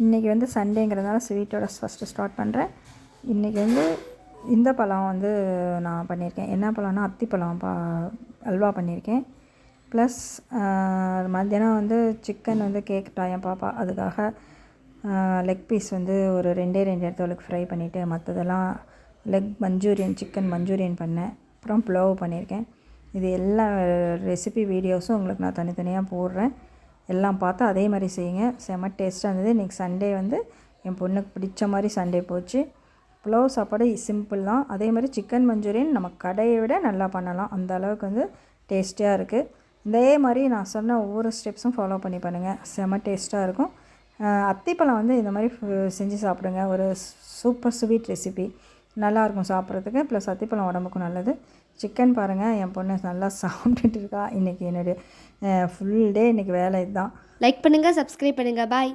இன்றைக்கி வந்து சண்டேங்கிறதுனால ஸ்வீட்டோட first start பண்ணுறேன். இன்றைக்கி வந்து இந்த பழம் வந்து நான் பண்ணியிருக்கேன். என்ன பழம்னா அத்திப்பழம் அல்வா பண்ணியிருக்கேன். ப்ளஸ் மத்தியானம் வந்து சிக்கன் வந்து கேட்டுட்டா என் பாப்பா. அதுக்காக லெக் பீஸ் வந்து ஒரு 2 எடுத்தவளுக்கு ஃப்ரை பண்ணிவிட்டு மற்றதெல்லாம் சிக்கன் மஞ்சூரியன் பண்ணேன். அப்புறம் புலாவ் பண்ணியிருக்கேன். இது எல்லா ரெசிபி வீடியோஸும் உங்களுக்கு நான் தனித்தனியாக போடுறேன். எல்லாம் பார்த்து அதே மாதிரி செய்யுங்க. செம்ம டேஸ்ட்டாக இருந்தது. இன்றைக்கி சண்டே வந்து என் பொண்ணுக்கு பிடிச்ச மாதிரி சண்டே போச்சு. புலாவ் சாப்பாடு சிம்பிள் தான். அதே மாதிரி சிக்கன் மஞ்சூரியன் நம்ம கடையை விட நல்லா பண்ணலாம். அந்த அளவுக்கு வந்து டேஸ்டியாக இருக்குது. இதே மாதிரி நான் சொன்ன ஒவ்வொரு ஸ்டெப்ஸும் ஃபாலோ பண்ணி பண்ணுங்கள். செம்ம டேஸ்ட்டாக இருக்கும். அத்திப்பழம் வந்து இந்த மாதிரி செஞ்சு சாப்பிடுங்க. ஒரு சூப்பர் ஸ்வீட் ரெசிபி நல்லாயிருக்கும் சாப்பிட்றதுக்கு. ப்ளஸ் அத்திப்பழம் உடம்புக்கும் நல்லது. சிக்கன் பாருங்கள், என் பொண்ணு நல்லா சாப்பிட்டுட்டு இருக்கா. இன்றைக்கி என்னுடைய ஃபுல் டே இன்றைக்கி வேலை இதுதான். லைக் பண்ணுங்கள், சப்ஸ்கிரைப் பண்ணுங்கள். பாய்.